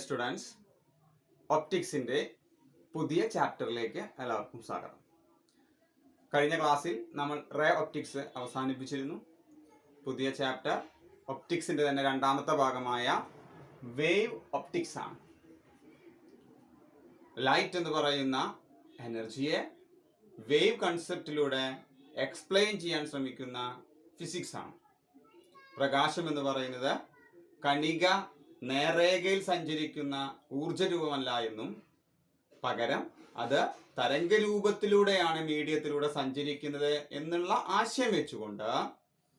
Students, ഒപ്റ്റിക്സിൻ്റെ പുതിയ ചാപ്റ്ററിലേക്ക് എല്ലാവർക്കും സ്വാഗതം. കഴിഞ്ഞ ക്ലാസ്സിൽ നമ്മൾ റേ ഒപ്റ്റിക്സ് അവസാനിപ്പിച്ചിരുന്നു. പുതിയ ചാപ്റ്റർ ഒപ്റ്റിക്സിൻ്റെ തന്നെ രണ്ടാമത്തെ ഭാഗമായ വേവ് ഒപ്റ്റിക്സ് ആണ്. ലൈറ്റ് എന്ന് പറയുന്ന എനർജിയെ വേവ് കൺസെപ്റ്റിലൂടെ എക്സ്പ്ലെയിൻ ചെയ്യാൻ ശ്രമിക്കുന്ന ഫിസിക്സ് ആണ്. പ്രകാശം എന്ന് പറയുന്നത് കണിക നേർരേഖയിൽ സഞ്ചരിക്കുന്ന ഊർജരൂപമല്ല എന്നും പകരം അത് തരംഗരൂപത്തിലൂടെയാണ് മീഡിയത്തിലൂടെ സഞ്ചരിക്കുന്നത് എന്നുള്ള ആശയം വെച്ചുകൊണ്ട്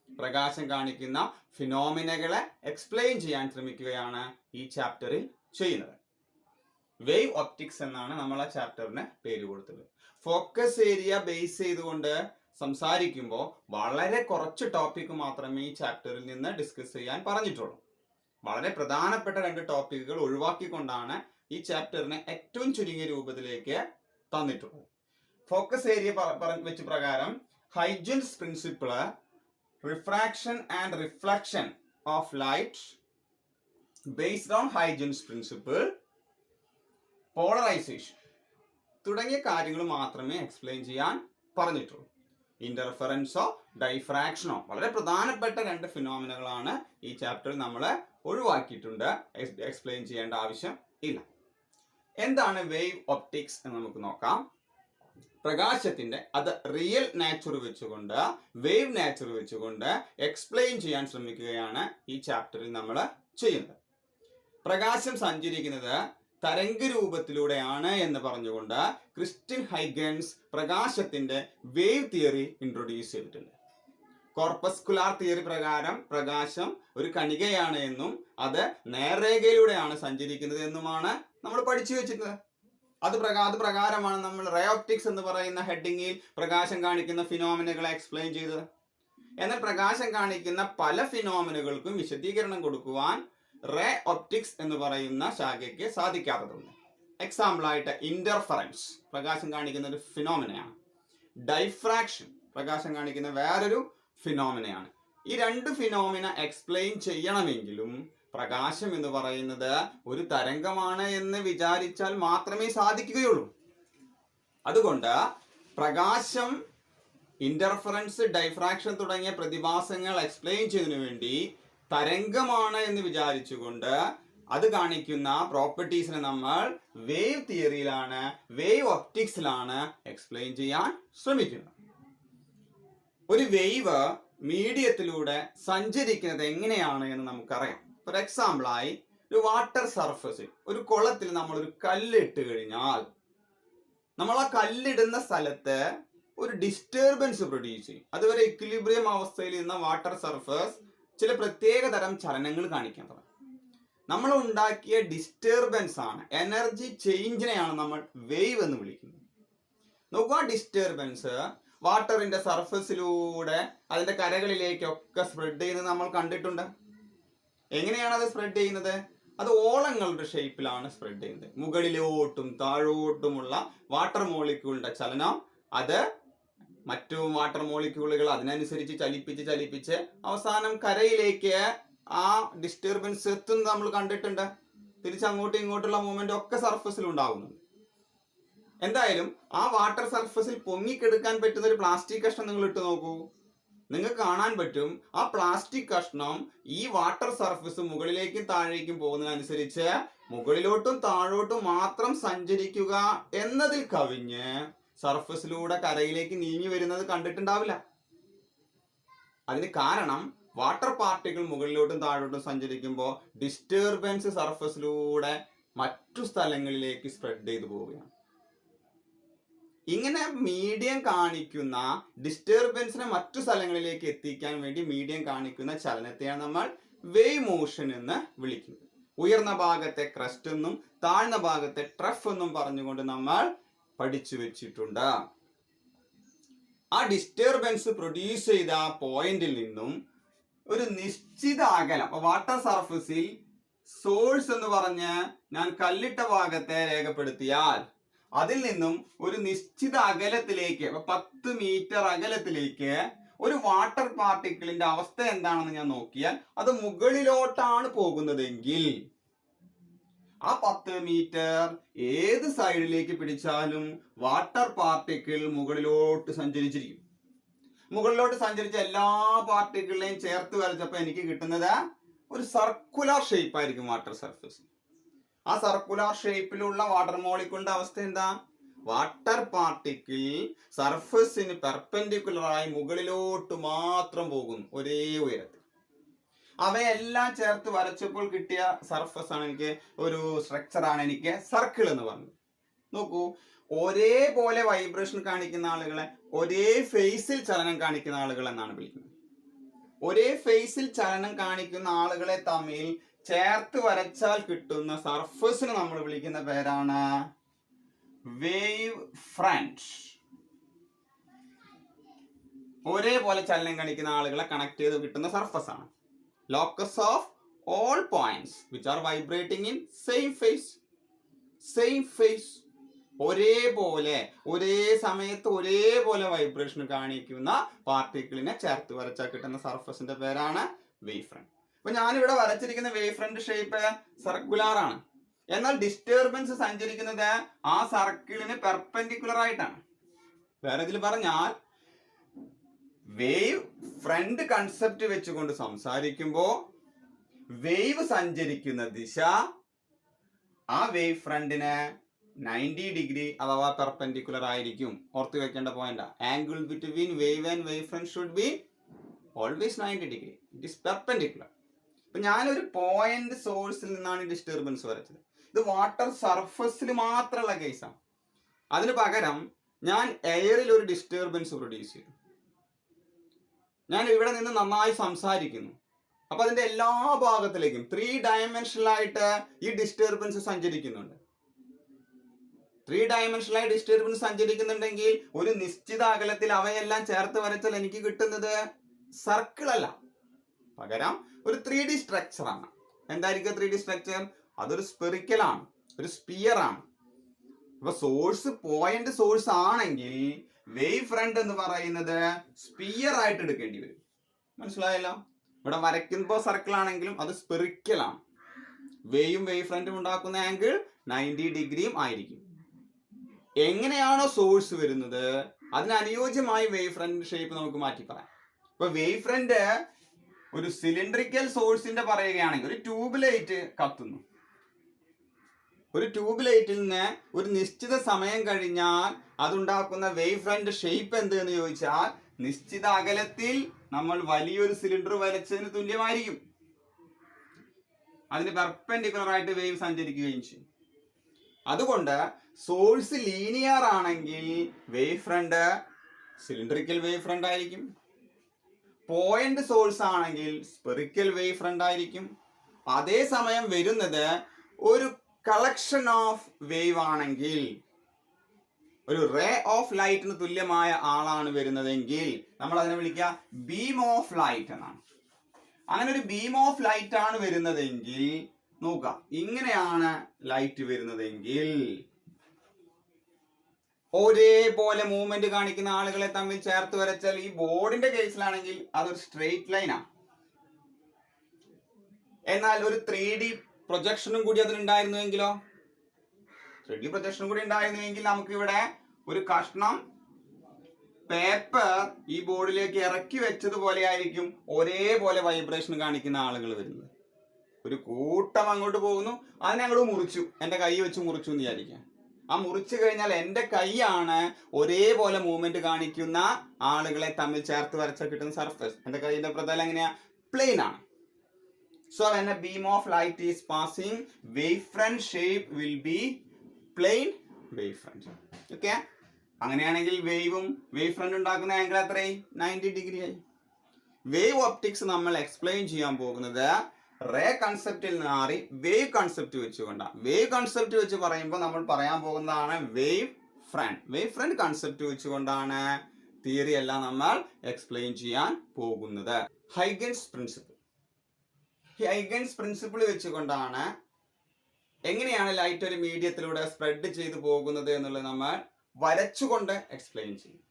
പ്രകാശം കാണിക്കുന്ന ഫിനോമിനകളെ എക്സ്പ്ലെയിൻ ചെയ്യാൻ ശ്രമിക്കുകയാണ് ഈ ചാപ്റ്ററിൽ ചെയ്യുന്നത്. വേവ് ഒപ്റ്റിക്സ് എന്നാണ് നമ്മൾ ആ ചാപ്റ്ററിന് പേര് കൊടുത്തത്. ഫോക്കസ് ഏരിയ ബേസ് ചെയ്തുകൊണ്ട് സംസാരിക്കുമ്പോൾ വളരെ കുറച്ച് ടോപ്പിക് മാത്രമേ ഈ ചാപ്റ്ററിൽ നിന്ന് ഡിസ്കസ് ചെയ്യാൻ പറഞ്ഞിട്ടുള്ളൂ. വളരെ പ്രധാനപ്പെട്ട 2 ടോപ്പിക്കുകൾ ഒഴിവാക്കിക്കൊണ്ടാണ് ഈ ചാപ്റ്ററിനെ ഏറ്റവും ചുരുങ്ങിയ രൂപത്തിലേക്ക് തന്നിട്ടുള്ളത്. ഫോക്കസ് ഏരിയ വെച്ച് പ്രകാരം Huygens principal, refraction and reflection of light based on Huygens principle, polarisation തുടങ്ങിയ കാര്യങ്ങൾ മാത്രമേ എക്സ്പ്ലെയിൻ ചെയ്യാൻ പറഞ്ഞിട്ടുള്ളൂ. ഇന്റർഫറൻസോ ഡൈഫ്രാക്ഷനോ വളരെ പ്രധാനപ്പെട്ട 2 ഫിനോമിനകളാണ് ഈ ചാപ്റ്ററിൽ നമ്മൾ ഒഴിവാക്കിയിട്ടുണ്ട്. എക്സ്പ്ലെയിൻ ചെയ്യേണ്ട ആവശ്യം ഇല്ല. എന്താണ് വേവ് ഒപ്റ്റിക്സ് എന്ന് നമുക്ക് നോക്കാം. പ്രകാശത്തിന്റെ അത് റിയൽ നാച്ചർ വെച്ചുകൊണ്ട്, വേവ് നാച്ചർ വെച്ചുകൊണ്ട് എക്സ്പ്ലെയിൻ ചെയ്യാൻ ശ്രമിക്കുകയാണ് ഈ ചാപ്റ്ററിൽ നമ്മൾ ചെയ്യുന്നത്. പ്രകാശം സഞ്ചരിക്കുന്നത് തരംഗരൂപത്തിലൂടെയാണ് എന്ന് പറഞ്ഞുകൊണ്ട് ക്രിസ്റ്റ്യൻ ഹൈഗൻസ് പ്രകാശത്തിന്റെ വേവ് തിയറി ഇൻട്രൊഡ്യൂസ് ചെയ്തിട്ടുണ്ട്. കോർപ്പസ്കുലാർ തിയറി പ്രകാരം പ്രകാശം ഒരു കണികയാണ് എന്നും അത് നേർരേഖയിലൂടെയാണ് സഞ്ചരിക്കുന്നത് എന്നുമാണ് നമ്മൾ പഠിച്ചു വെച്ചിരുന്നത്. അത് പ്രകാരമാണ് നമ്മൾ റേ ഒപ്റ്റിക്സ് എന്ന് പറയുന്ന ഹെഡിങ്ങിൽ പ്രകാശം കാണിക്കുന്ന ഫിനോമിനകളെ എക്സ്പ്ലെയിൻ ചെയ്തത്. എന്നാൽ പ്രകാശം കാണിക്കുന്ന പല ഫിനോമിനകൾക്കും വിശദീകരണം കൊടുക്കുവാൻ റേ ഒപ്റ്റിക്സ് എന്ന് പറയുന്ന ശാഖയ്ക്ക് സാധിക്കാത്തതുണ്ട്. എക്സാമ്പിൾ ആയിട്ട് ഇന്റർഫറൻസ് പ്രകാശം കാണിക്കുന്ന ഒരു ഫിനോമിനയാണ്. ഡൈഫ്രാക്ഷൻ പ്രകാശം കാണിക്കുന്ന വേറൊരു ഫിനോമിനയാണ്. ഈ 2 ഫിനോമിന എക്സ്പ്ലെയിൻ ചെയ്യണമെങ്കിലും പ്രകാശം എന്ന് പറയുന്നത് ഒരു തരംഗമാണ് എന്ന് വിചാരിച്ചാൽ മാത്രമേ സാധിക്കുകയുള്ളൂ. അതുകൊണ്ട് പ്രകാശം, ഇന്റർഫറൻസ്, ഡൈഫ്രാക്ഷൻ തുടങ്ങിയ പ്രതിഭാസങ്ങൾ എക്സ്പ്ലെയിൻ ചെയ്യുന്നതിന് വേണ്ടി തരംഗമാണ് എന്ന് വിചാരിച്ചുകൊണ്ട് അത് കാണിക്കുന്ന പ്രോപ്പർട്ടീസിനെ നമ്മൾ വേവ് തിയറിയിലാണ്, വേവ് ഒപ്റ്റിക്സിലാണ് എക്സ്പ്ലെയിൻ ചെയ്യാൻ ശ്രമിക്കുന്നത്. ഒരു വേവ് മീഡിയത്തിലൂടെ സഞ്ചരിക്കുന്നത് എങ്ങനെയാണ് എന്ന് നമുക്കറിയാം. ഫോർ എക്സാമ്പിളായി ഒരു വാട്ടർ സർഫസിൽ, ഒരു കുളത്തിൽ നമ്മൾ ഒരു കല്ലിട്ട് കഴിഞ്ഞാൽ നമ്മൾ ആ കല്ലിടുന്ന സ്ഥലത്ത് ഒരു ഡിസ്റ്റർബൻസ് പ്രൊഡ്യൂസ് ചെയ്യും. അതുവരെ ഇക്വിലിബ്രിയം അവസ്ഥയിൽ ഇരുന്ന വാട്ടർ സർഫസ് ചില പ്രത്യേക തരം ചലനങ്ങൾ കാണിക്കാൻ തുടങ്ങും. നമ്മൾ ഉണ്ടാക്കിയ ഡിസ്റ്റർബൻസ് ആണ്, എനർജി ചേഞ്ചിനെയാണ് നമ്മൾ വേവ് എന്ന് വിളിക്കുന്നത്. നോക്കുക, ഡിസ്റ്റർബൻസ് വാട്ടറിന്റെ സർഫസിലൂടെ അതിന്റെ കരകളിലേക്കൊക്കെ സ്പ്രെഡ് ചെയ്യുന്നത് നമ്മൾ കണ്ടിട്ടുണ്ട്. എങ്ങനെയാണ് അത് സ്പ്രെഡ് ചെയ്യുന്നത്? അത് ഓളങ്ങളുടെ ഷേപ്പിലാണ് സ്പ്രെഡ് ചെയ്യുന്നത്. മുകളിലോട്ടും താഴോട്ടുമുള്ള വാട്ടർ മോളിക്യൂളിന്റെ ചലനം അത് മറ്റു വാട്ടർ മോളിക്യൂളുകൾ അതിനനുസരിച്ച് ചലിപ്പിച്ച് അവസാനം കരയിലേക്ക് ആ ഡിസ്റ്റർബൻസ് എത്തുന്നത് നമ്മൾ കണ്ടിട്ടുണ്ട്. തിരിച്ചങ്ങോട്ടും ഇങ്ങോട്ടുള്ള മൂവ്മെന്റ് ഒക്കെ സർഫസിൽ ഉണ്ടാകുന്നുണ്ട്. എന്തായാലും ആ വാട്ടർ സർഫസിൽ പൊങ്ങിക്കെടുക്കാൻ പറ്റുന്ന ഒരു പ്ലാസ്റ്റിക് കഷ്ണം നിങ്ങൾ ഇട്ട് നോക്കൂ. നിങ്ങൾക്ക് കാണാൻ പറ്റും ആ പ്ലാസ്റ്റിക് കഷ്ണം ഈ വാട്ടർ സർഫസ് മുകളിലേക്കും താഴേക്കും പോകുന്നതിനനുസരിച്ച് മുകളിലോട്ടും താഴോട്ടും മാത്രം സഞ്ചരിക്കുക എന്നതിൽ കവിഞ്ഞ് സർഫസിലൂടെ കരയിലേക്ക് നീങ്ങി വരുന്നത് കണ്ടിട്ടുണ്ടാവില്ല. അതിന് കാരണം വാട്ടർ പാർട്ടിക്കിൾ മുകളിലോട്ടും താഴോട്ടും സഞ്ചരിക്കുമ്പോൾ ഡിസ്റ്റർബൻസ് സർഫസിലൂടെ മറ്റു സ്ഥലങ്ങളിലേക്ക് സ്പ്രെഡ് ചെയ്തു പോവുകയാണ്. ഇങ്ങനെ മീഡിയം കാണിക്കുന്ന ഡിസ്റ്റർബൻസിനെ മറ്റു സ്ഥലങ്ങളിലേക്ക് എത്തിക്കാൻ വേണ്ടി മീഡിയം കാണിക്കുന്ന ചലനത്തെയാണ് നമ്മൾ വേവ് മോഷൻ എന്ന് വിളിക്കുന്നത്. ഉയർന്ന ഭാഗത്തെ ക്രസ്റ്റ് എന്നും താഴ്ന്ന ഭാഗത്തെ ട്രഫ് എന്നും പറഞ്ഞുകൊണ്ട് നമ്മൾ പഠിച്ചു വെച്ചിട്ടുണ്ട്. ആ ഡിസ്റ്റർബൻസ് പ്രൊഡ്യൂസ് ചെയ്ത പോയിന്റിൽ നിന്നും ഒരു നിശ്ചിത അകലം, വാട്ടർ സർഫസിൽ സോഴ്സ് എന്ന് പറഞ്ഞ് ഞാൻ കല്ലിട്ട ഭാഗത്തെ രേഖപ്പെടുത്തിയാൽ അതിൽ നിന്നും ഒരു നിശ്ചിത അകലത്തിലേക്ക്, 10 മീറ്റർ അകലത്തിലേക്ക് ഒരു വാട്ടർ പാർട്ടിക്കിളിന്റെ അവസ്ഥ എന്താണെന്ന് ഞാൻ നോക്കിയാൽ അത് മുകളിലോട്ടാണ് പോകുന്നതെങ്കിൽ ആ 10 മീറ്റർ ഏത് സൈഡിലേക്ക് പിടിച്ചാലും വാട്ടർ പാർട്ടിക്കിൾ മുകളിലോട്ട് സഞ്ചരിച്ചിരിക്കും. മുകളിലോട്ട് സഞ്ചരിച്ച എല്ലാ പാർട്ടിക്കിളിനെയും ചേർത്ത് വരച്ചപ്പോൾ എനിക്ക് കിട്ടുന്നത് ഒരു സർക്കുലർ ഷേപ്പ് ആയിരിക്കും വാട്ടർ സർഫേസ്. ആ സർക്കുലർ ഷേപ്പിലുള്ള വാട്ടർ മോളിക്യൂളിന്റെ അവസ്ഥ എന്താ? വാട്ടർ പാർട്ടിക്കിൾ സർഫസിന് പെർപെൻഡിക്കുലറായി മുകളിലോട്ട് മാത്രം പോകുന്നു, ഒരേ ഉയരത്തിൽ. അവയെല്ലാം ചേർത്ത് വരച്ചപ്പോൾ കിട്ടിയ സർഫസ് ആണ് എനിക്ക്, ഒരു സ്ട്രക്ചർ ആണ് എനിക്ക് സർക്കിൾ എന്ന് പറഞ്ഞത്. നോക്കൂ, ഒരേപോലെ വൈബ്രേഷൻ കാണിക്കുന്ന ആളുകളെ ഒരേ ഫേസിൽ ചലനം കാണിക്കുന്ന ആളുകൾ എന്നാണ് വിളിക്കുന്നത്. ഒരേ ഫേസിൽ ചലനം കാണിക്കുന്ന ആളുകളെ തമ്മിൽ ചേർത്ത് വരച്ചാൽ കിട്ടുന്ന സർഫസിന് നമ്മൾ വിളിക്കുന്ന പേരാണ് വേവ് ഫ്രണ്ട്. ഒരേപോലെ ചലനം കാണിക്കുന്ന ആളുകളെ കണക്ട് ചെയ്ത് കിട്ടുന്ന സർഫസ് ആണ്. Locus of all points which are vibrating in same phase. ഒരേപോലെ ഒരേ സമയത്ത് ഒരേപോലെ വൈബ്രേഷൻ കാണിക്കുന്ന പാർട്ടിക്കിളിനെ ചേർത്ത് വരച്ചാൽ കിട്ടുന്ന സർഫസിന്റെ പേരാണ് വേവ് ഫ്രണ്ട്. അപ്പൊ ഞാനിവിടെ വരച്ചിരിക്കുന്ന വേവ് ഫ്രണ്ട് ഷേപ്പ് സർക്കുലർ ആണ്. എന്നാൽ ഡിസ്റ്റർബൻസ് സഞ്ചരിക്കുന്നത് ആ സർക്കിളിന് പെർപെൻഡിക്കുലർ ആയിട്ടാണ്. വേറെ ഇതിൽ പറഞ്ഞാൽ വേവ് ഫ്രണ്ട് കൺസെപ്റ്റ് വെച്ചുകൊണ്ട് സംസാരിക്കുമ്പോൾ വേവ് സഞ്ചരിക്കുന്ന ദിശ ആ വേവ് ഫ്രണ്ടിന് 90 ഡിഗ്രി അഥവാ പെർപെൻഡിക്കുലർ ആയിരിക്കും. ഓർത്ത് വെക്കേണ്ട point, angle between wave and wave front should be always 90 degree. It is perpendicular. ഇപ്പൊ ഞാനൊരു പോയിന്റ് സോഴ്സിൽ നിന്നാണ് ഡിസ്റ്റർബൻസ് വരച്ചത്. ഇത് വാട്ടർ സർഫസിൽ മാത്രമുള്ള കേസാണ്. അതിന് പകരം ഞാൻ എയറിൽ ഒരു ഡിസ്റ്റർബൻസ് പ്രൊഡ്യൂസ് ചെയ്തു. ഞാൻ ഇവിടെ നിന്ന് നന്നായി സംസാരിക്കുന്നു. അപ്പൊ അതിന്റെ എല്ലാ ഭാഗത്തിലേക്കും 3 ഡയമെൻഷനിലായിട്ട് ഈ ഡിസ്റ്റർബൻസ് സഞ്ചരിക്കുന്നുണ്ട്. 3 ഡയമെൻഷനിലായി ഡിസ്റ്റർബൻസ് സഞ്ചരിക്കുന്നുണ്ടെങ്കിൽ ഒരു നിശ്ചിത അകലത്തിൽ അവയെല്ലാം ചേർത്ത് വരച്ചാൽ എനിക്ക് കിട്ടുന്നത് സർക്കിൾ അല്ല, പകരം ഒരു 3D സ്ട്രക്ചർ ആണ്. എന്തായിരിക്കും 3D സ്ട്രക്ചർ? അതൊരു സ്പെറിക്കൽ ആണ്, ഒരു സ്പിയർ ആണ്. അപ്പൊ സോഴ്സ് പോയിന്റ് സോഴ്സ് ആണെങ്കിൽ വേവ് ഫ്രണ്ട് എന്ന് പറയുന്നത് സ്പിയർ ആയിട്ട് എടുക്കേണ്ടി വരും. മനസ്സിലായല്ലോ? ഇവിടെ വരയ്ക്കുമ്പോൾ സർക്കിൾ ആണെങ്കിലും അത് സ്പെറിക്കൽ ആണ്. വേവും വേവ് ഫ്രണ്ടും ഉണ്ടാക്കുന്ന ആംഗിൾ 90 ഡിഗ്രിയും ആയിരിക്കും. എങ്ങനെയാണോ സോഴ്സ് വരുന്നത് അതിനനുയോജ്യമായി വേവ് ഫ്രണ്ട് ഷേപ്പ് നമുക്ക് മാറ്റി പറയാം. ഇപ്പൊ വേവ് ഫ്രണ്ട് ഒരു സിലിണ്ടറിക്കൽ സോഴ്സിന്റെ പറയുകയാണെങ്കിൽ, ഒരു ട്യൂബ് ലൈറ്റ് കത്തുന്നു. ഒരു ട്യൂബ് ലൈറ്റിൽ നിന്ന് ഒരു നിശ്ചിത സമയം കഴിഞ്ഞാൽ അതുണ്ടാക്കുന്ന വേവ് ഫ്രണ്ട് ഷേപ്പ് എന്ത് എന്ന് ചോദിച്ചാൽ നിശ്ചിത അകലത്തിൽ നമ്മൾ വലിയൊരു സിലിണ്ടർ വരച്ചതിന് തുല്യമായിരിക്കും. അതിന് പെർപെൻഡിക്കുലർ ആയിട്ട് വേവ് സഞ്ചരിക്കുകയും ചെയ്യും. അതുകൊണ്ട് സോഴ്സ് ലീനിയർ ആണെങ്കിൽ wave front cylindrical wave front ആയിരിക്കും. പോയിന്റ് സോഴ്സ് ആണെങ്കിൽ സ്പെറിക്കൽ വേവ് ഫ്രണ്ട് ആയിരിക്കും. അതേസമയം വരുന്നത് ഒരു കളക്ഷൻ ഓഫ് വേവ് ആണെങ്കിൽ, ഒരു റേ ഓഫ് ലൈറ്റിന് തുല്യമായ ആളാണ് വരുന്നതെങ്കിൽ നമ്മൾ അതിനെ വിളിക്കുക ബീം ഓഫ് ലൈറ്റ് എന്നാണ്. അങ്ങനെ ഒരു ബീം ഓഫ് ലൈറ്റ് ആണ് വരുന്നതെങ്കിൽ നോക്കുക, ഇങ്ങനെയാണ് ലൈറ്റ് വരുന്നതെങ്കിൽ ഒരേപോലെ മൂവ്മെന്റ് കാണിക്കുന്ന ആളുകളെ തമ്മിൽ ചേർത്ത് വരച്ചാൽ, ഈ ബോർഡിന്റെ കേസിലാണെങ്കിൽ അതൊരു സ്ട്രെയിറ്റ് ലൈനാണ്. എന്നാൽ ഒരു 3D പ്രൊജക്ഷനും കൂടി അതിനുണ്ടായിരുന്നുവെങ്കിലോ, 3D പ്രൊജക്ഷനും കൂടി ഉണ്ടായിരുന്നുവെങ്കിൽ നമുക്ക് ഇവിടെ ഒരു കഷ്ണം പേപ്പർ ഈ ബോർഡിലേക്ക് ഇറക്കി വെച്ചതുപോലെ ആയിരിക്കും ഒരേപോലെ വൈബ്രേഷൻ കാണിക്കുന്ന ആളുകൾ വരുന്നത്. ഒരു കൂട്ടം അങ്ങോട്ട് പോകുന്നു, അതിനെ അങ്ങോട്ട് മുറിച്ചു, എൻ്റെ കൈ വെച്ച് മുറിച്ചു എന്ന് വിചാരിക്കാം. ആ മുറിച്ചു കഴിഞ്ഞാൽ എൻ്റെ കൈയാണ് ഒരേപോലെ മൂവ്മെന്റ് കാണിക്കുന്ന ആളുകളെ തമ്മിൽ ചേർത്ത് വരച്ചാൽ കിട്ടുന്ന സർഫസ്. എൻ്റെ കൈയുടെ പ്രതലം എങ്ങനെയാ? പ്ലെയിൻ ആണ്. So when a beam of light is passing, wavefront shape will be plane wavefront. Okay? അങ്ങനെയാണെങ്കിൽ വേവും വേവ് ഫ്രണ്ട് ഉണ്ടാക്കുന്ന ആംഗിൾ എത്രയായി? 90 ഡിഗ്രി ആയി. വേവ് ഒപ്റ്റിക്സ് നമ്മൾ എക്സ്പ്ലെയിൻ ചെയ്യാൻ പോകുന്നത് റേ കൺസെപ്റ്റിൽ മാറി വേവ് കൺസെപ്റ്റ് വെച്ചുകൊണ്ടാണ്. വേവ് കൺസെപ്റ്റ് വെച്ച് പറയുമ്പോൾ നമ്മൾ പറയാൻ പോകുന്നതാണ് wave front. Wave front concept വെച്ചുകൊണ്ടാണ് തിയറി എല്ലാം നമ്മൾ എക്സ്പ്ലെയിൻ ചെയ്യാൻ പോകുന്നത്. Huygens principle. ഹൈഗൻസ് പ്രിൻസിപ്പിൾ വെച്ചുകൊണ്ടാണ് എങ്ങനെയാണ് ലൈറ്റ് ഒരു മീഡിയത്തിലൂടെ സ്പ്രെഡ് ചെയ്തു പോകുന്നത് എന്നുള്ളത് നമ്മൾ വരച്ചുകൊണ്ട് എക്സ്പ്ലെയിൻ ചെയ്യും.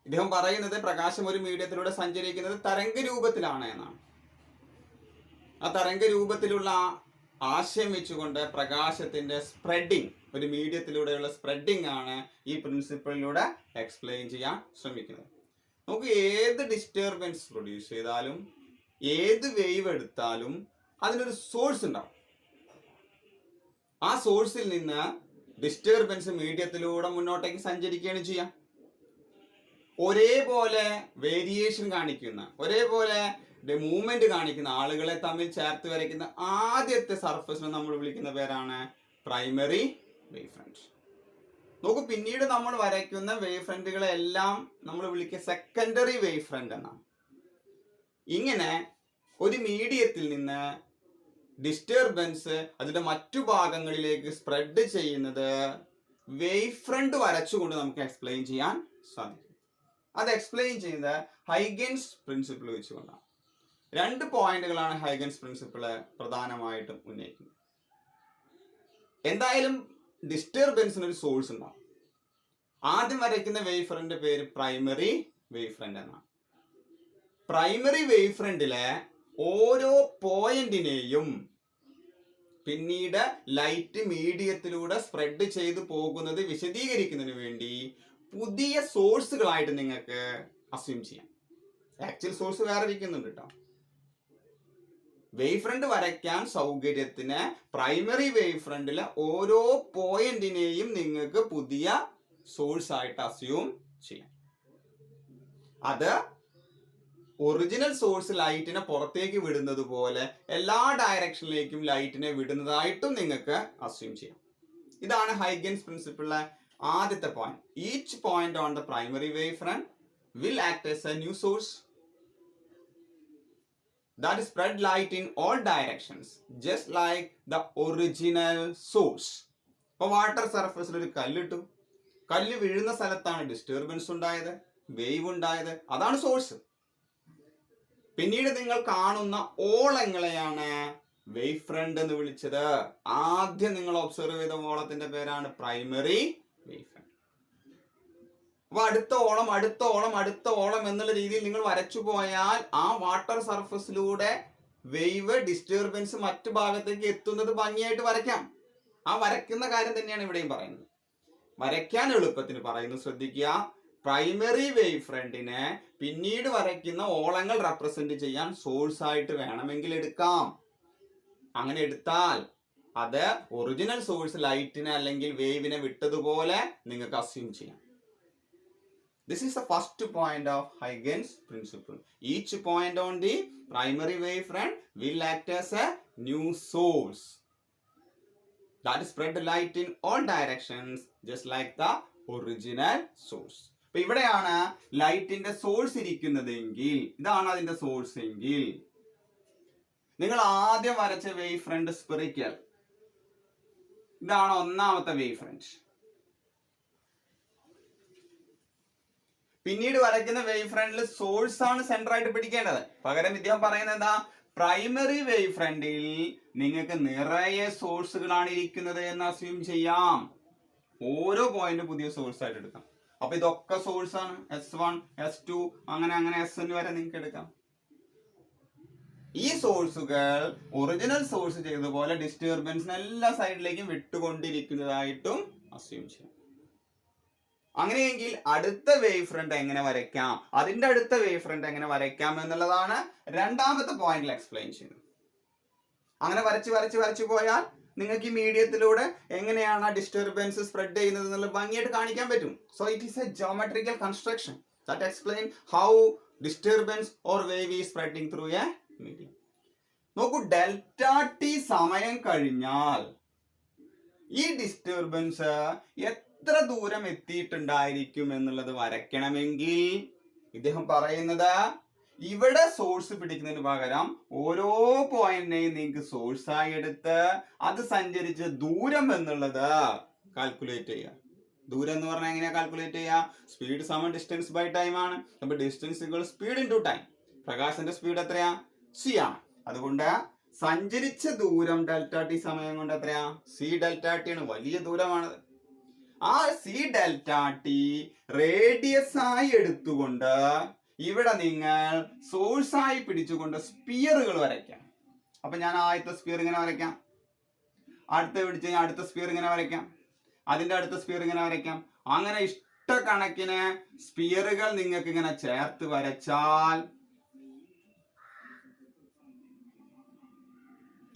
ഇദ്ദേഹം പറയുന്നത് പ്രകാശം ഒരു മീഡിയത്തിലൂടെ സഞ്ചരിക്കുന്നത് തരംഗ രൂപത്തിലാണ് എന്നാണ്. ആ തരംഗ രൂപത്തിലുള്ള ആശയം വെച്ചുകൊണ്ട് പ്രകാശത്തിന്റെ സ്പ്രെഡിങ്, ഒരു മീഡിയത്തിലൂടെയുള്ള സ്പ്രെഡിങ് ആണ് ഈ പ്രിൻസിപ്പിളിലൂടെ എക്സ്പ്ലെയിൻ ചെയ്യാൻ ശ്രമിക്കുന്നത്. നമുക്ക് ഏത് ഡിസ്റ്റർബൻസ് പ്രൊഡ്യൂസ് ചെയ്താലും ഏത് വേവ് എടുത്താലും അതിനൊരു സോഴ്സ് ഉണ്ടാവും. ആ സോഴ്സിൽ നിന്ന് ഡിസ്റ്റർബൻസ് മീഡിയത്തിലൂടെ മുന്നോട്ടേക്ക് സഞ്ചരിക്കുകയാണ് ചെയ്യാം. ഒരേപോലെ വേരിയേഷൻ കാണിക്കുന്ന, ഒരേപോലെ മൂവ്മെന്റ് കാണിക്കുന്ന ആളുകളെ തമ്മിൽ ചേർത്ത് വരയ്ക്കുന്ന ആദ്യത്തെ സർഫസിനെ നമ്മൾ വിളിക്കുന്ന പേരാണ് പ്രൈമറി വേവ് ഫ്രണ്ട്. നോക്കൂ, പിന്നീട് നമ്മൾ വരയ്ക്കുന്ന വേവ് ഫ്രണ്ടുകളെല്ലാം നമ്മൾ വിളിക്കുക സെക്കൻഡറി വേവ് ഫ്രണ്ട് എന്നാണ്. ഇങ്ങനെ ഒരു മീഡിയത്തിൽ നിന്ന് ഡിസ്റ്റർബൻസ് അതിന്റെ മറ്റു ഭാഗങ്ങളിലേക്ക് സ്പ്രെഡ് ചെയ്യുന്നത് വേവ് ഫ്രണ്ട് വരച്ചുകൊണ്ട് നമുക്ക് എക്സ്പ്ലെയിൻ ചെയ്യാൻ സാധിക്കും. അത് എക്സ്പ്ലെയിൻ ചെയ്യുന്നത് ഹൈഗൻസ് പ്രിൻസിപ്പിൾ വെച്ചുകൊണ്ടാണ്. 2 പോയിന്റുകളാണ് ഹൈഗൻസ് പ്രിൻസിപ്പിള് പ്രധാനമായിട്ടും ഉന്നയിക്കുന്നത്. എന്തായാലും ഡിസ്റ്റർബൻസിന് ഒരു സോഴ്സ് ഉണ്ടാവും. ആദ്യം വരയ്ക്കുന്ന വേവ് ഫ്രണ്ട് പേര് പ്രൈമറി വേവ് ഫ്രണ്ട് എന്നാണ്. പ്രൈമറി വേവ് ഫ്രണ്ടിലെ ഓരോ പോയിന്റിനെയും പിന്നീട് ലൈറ്റ് മീഡിയത്തിലൂടെ സ്പ്രെഡ് ചെയ്തു പോകുന്നത് വിശദീകരിക്കുന്നതിന് വേണ്ടി പുതിയ സോഴ്സുകളായിട്ട് നിങ്ങൾക്ക് അസ്യൂം ചെയ്യാം. ആക്ച്വൽ സോഴ്സ് വേറെ ഇരിക്കുന്നുണ്ട് കേട്ടോ. വേവ് ഫ്രണ്ട് വരയ്ക്കാൻ സൗകര്യത്തിന് പ്രൈമറി വേവ് ഫ്രണ്ടിലെ ഓരോ പോയിന്റിനെയും നിങ്ങൾക്ക് പുതിയ സോഴ്സ് ആയിട്ട് അസ്യൂം ചെയ്യാം. അത് ഒറിജിനൽ സോഴ്സ് ലൈറ്റിനെ പുറത്തേക്ക് വിടുന്നത് പോലെ എല്ലാ ഡയറക്ഷനിലേക്കും ലൈറ്റിനെ വിടുന്നതായിട്ടും നിങ്ങൾക്ക് അസ്യൂം ചെയ്യാം. ഇതാണ് ഹൈഗൻസ് പ്രിൻസിപ്പിളിലെ ആദ്യത്തെ point. Each point on the primary wave front will act as a new source that spread light in all directions just like the original source. ഇപ്പോൾ വാട്ടർ സർഫസിൽ ഒരു കല്ലിട്ടു, കല്ല് വീഴുന്ന സ്ഥലത്താണ് ഡിസ്റ്റർബൻസ് ഉണ്ടായത്, വേവ് ഉണ്ടായത്, അതാണ് സോഴ്സ്. പിന്നീട് നിങ്ങൾ കാണുന്ന ഓളങ്ങളെയാണ് വേവ് ഫ്രണ്ട് എന്ന് വിളിച്ചത്. ആദ്യം നിങ്ങൾ ഒബ്സർവ് ചെയ്ത ഓളത്തിന്റെ പേരാണ് പ്രൈമറി വേവ് ഫ്രണ്ട്. അപ്പൊ അടുത്ത ഓളം അടുത്ത ഓളം അടുത്ത ഓളം എന്നുള്ള രീതിയിൽ നിങ്ങൾ വരച്ചു പോയാൽ ആ വാട്ടർ സർഫസിലൂടെ വേവ് ഡിസ്റ്റർബൻസ് മറ്റു ഭാഗത്തേക്ക് എത്തുന്നത് ഭംഗിയായിട്ട് വരയ്ക്കാം. ആ വരയ്ക്കുന്ന കാര്യം തന്നെയാണ് ഇവിടെയും പറയുന്നത്. വരയ്ക്കാൻ എളുപ്പത്തിന് പറയുന്നു, ശ്രദ്ധിക്കുക. പ്രൈമറി വേവ് ഫ്രണ്ടിനെ പിന്നീട് വരയ്ക്കുന്ന ഓളങ്ങൾ റെപ്രസെന്റ് ചെയ്യാൻ സോഴ്സ് ആയിട്ട് വേണമെങ്കിൽ എടുക്കാം. അങ്ങനെ എടുത്താൽ അത് ഒറിജിനൽ സോഴ്സ് ലൈറ്റിനെ അല്ലെങ്കിൽ വേവിനെ വിട്ടതുപോലെ നിങ്ങൾക്ക് അസ്യൂം ചെയ്യാം. This is the first point of Huygens principle. Each point on the primary wave front will act as a new source that spread light in all directions just like the original source. അപ്പോൾ ഇവിടെയാണ് ലൈറ്റിന്റെ source ഇരിക്കുന്നതെങ്കിൽ, ഇതാണ് അതിന്റെ source എങ്കിൽ, നിങ്ങൾ ആദ്യം വരച്ച wave front spherical, ഇതാണ് ഒന്നാമത്തെ വേവ് ഫ്രണ്ട്. പിന്നീട് വരയ്ക്കുന്ന വേവ് ഫ്രണ്ടിൽ സോഴ്സ് ആണ് സെന്റർ ആയിട്ട് പിടിക്കേണ്ടത്. പകരം ഇദ്ദേഹം പറയുന്നത് എന്താ, പ്രൈമറി വേവ് ഫ്രണ്ടിൽ നിങ്ങൾക്ക് നിറയെ സോഴ്സുകളാണ് ഇരിക്കുന്നത് എന്ന് അസ്യൂം ചെയ്യാം. ഓരോ പോയിന്റ് പുതിയ സോഴ്സ് ആയിട്ട് എടുക്കാം. അപ്പൊ ഇതൊക്കെ സോഴ്സ് ആണ്. S1 S2 അങ്ങനെ അങ്ങനെ Sn വരെ നിങ്ങൾക്ക് എടുക്കാം. ഈ സോഴ്സുകൾ ഒറിജിനൽ സോഴ്സ് ചെയ്തതുപോലെ ഡിസ്റ്റർബൻസിന് എല്ലാ സൈഡിലേക്കും വിട്ടുകൊണ്ടിരിക്കുന്നതായിട്ടും അസ്യൂം ചെയ്യാം. അങ്ങനെയെങ്കിൽ അടുത്ത വേവ് ഫ്രണ്ട് എങ്ങനെ വരയ്ക്കാം, അതിന്റെ അടുത്ത വേവ് ഫ്രണ്ട് എങ്ങനെ വരയ്ക്കാം എന്നുള്ളതാണ് രണ്ടാമത്തെ പോയിന്റിൽ എക്സ്പ്ലെയിൻ ചെയ്യുന്നത്. അങ്ങനെ വരച്ച് വരച്ച് വരച്ചു പോയാൽ നിങ്ങൾക്ക് ഈ മീഡിയത്തിലൂടെ എങ്ങനെയാണ് ആ ഡിസ്റ്റർബൻസ് സ്പ്രെഡ് ചെയ്യുന്നത് എന്നുള്ളത് ഭംഗിയായിട്ട് കാണിക്കാൻ പറ്റും. So it is A geometrical construction that explain how disturbance or wave is spreading through A medium. നോക്കൂ, ഡെൽറ്റ ടി സമയം കഴിഞ്ഞാൽ ഈ ഡിസ്റ്റർബൻസ് എത്ര ദൂരം എത്തിയിട്ടുണ്ടായിരിക്കും എന്നുള്ളത് വരയ്ക്കണമെങ്കിൽ ഇദ്ദേഹം പറയുന്നത്, ഇവിടെ സോഴ്സ് പിടിക്കുന്നതിന് പകരം ഓരോ പോയിന്റിനെയും നിങ്ങൾക്ക് സോഴ്സ് ആയി എടുത്ത് അത് സഞ്ചരിച്ച ദൂരം എന്നുള്ളത് കാൽക്കുലേറ്റ് ചെയ്യുക. ദൂരം എന്ന് പറഞ്ഞാൽ എങ്ങനെയാ കാൽക്കുലേറ്റ് ചെയ്യുക? സ്പീഡ് സമം ഡിസ്റ്റൻസ് ബൈ ടൈം ആണ്. അപ്പൊ distance equal speed into time. പ്രകാശത്തിന്റെ സ്പീഡ് എത്രയാ? c ആണ്. അതുകൊണ്ട് സഞ്ചരിച്ച ദൂരം ഡെൽറ്റ ടി സമയം കൊണ്ട് എത്രയാ? c ഡെൽറ്റ ടി ആണ്. വലിയ ദൂരമാണത്. ആ c ഡെൽറ്റ ടി റേഡിയസ് ആയി എടുത്തുകൊണ്ട് ഇവിടെ നിങ്ങൾ സോഴ്സ് ആയി പിടിച്ചുകൊണ്ട് സ്പിയറുകൾ വരയ്ക്കാം. അപ്പൊ ഞാൻ ആദ്യത്തെ സ്പിയർ ഇങ്ങനെ വരയ്ക്കാം. അടുത്ത പിടിച്ച് കഴിഞ്ഞാൽ അടുത്ത സ്പിയർ ഇങ്ങനെ വരയ്ക്കാം, അതിന്റെ അടുത്ത സ്പിയർ ഇങ്ങനെ വരയ്ക്കാം. അങ്ങനെ ഇഷ്ടക്കണക്കിന് സ്പിയറുകൾ നിങ്ങൾക്ക് ഇങ്ങനെ ചേർത്ത് വരച്ചാൽ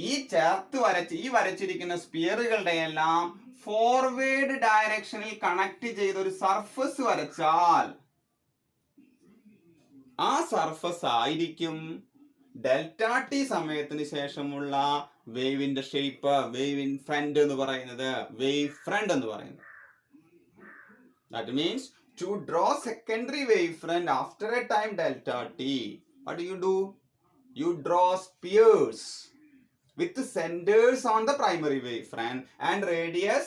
ഈ വരച്ചിരിക്കുന്ന സ്പിയറുകളുടെ എല്ലാം ഫോർവേഡ് ഡയറക്ഷനിൽ കണക്ട് ചെയ്ത ഒരു സർഫസ് വരച്ചാൽ ആ സർഫസ് ആയിരിക്കും ഡെൽറ്റ ടി സമയത്തിന് ശേഷമുള്ള വേവിന്റെ ഷേപ്പ്, വേവ് ഇൻ ഫ്രണ്ട് എന്ന് പറയുന്നത്, വേവ് ഫ്രണ്ട് എന്ന് പറയുന്നത്. That means to draw secondary wave front after a time delta t, what do? You draw spheres with centers on the primary wavefront and radius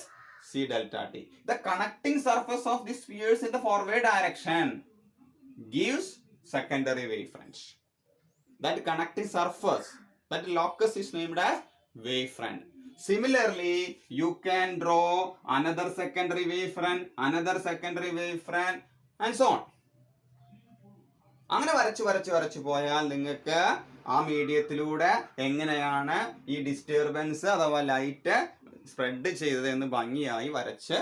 c delta t. The connecting surface of the spheres in the forward direction gives secondary wavefront. That connecting surface, that locus is named as wavefront. Similarly, you can draw another secondary wavefront, and so on. അങ്ങനെ വരച്ച് പോയാൽ നിങ്ങൾക്ക് ആ മീഡിയത്തിലൂടെ എങ്ങനെയാണ് ഈ disturbance അഥവാ light spread ചെയ്തത് എന്ന് ഭംഗിയായി വരച്ച്.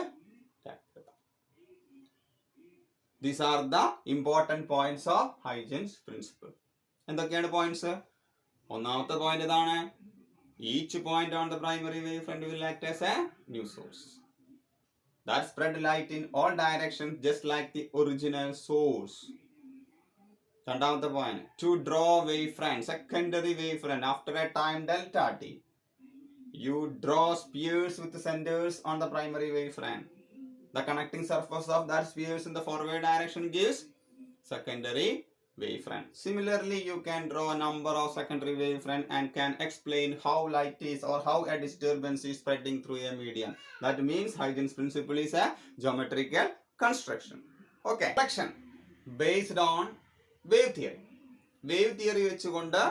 These are the important points of Huygens principle. എന്തൊക്കെയാണ് പോയിന്റ്സ്? ഒന്നാമത്തെ പോയിന്റ് ഇതാണ്, each point on the primary wavefront will act as a new source that spread light in all directions just like the original source. രണ്ടാമത്തെ point, to draw wavefront, secondary wavefront after a time delta t, you draw spheres with centers on the primary wavefront. The connecting surface of that spheres in the forward direction gives secondary wavefront. Similarly, you can draw a number of secondary wavefront and can explain how light is or how a disturbance is spreading through a medium. That means Huygens principle is a geometrical construction. Okay. Reflection based on wave theory വെച്ചുകൊണ്ട്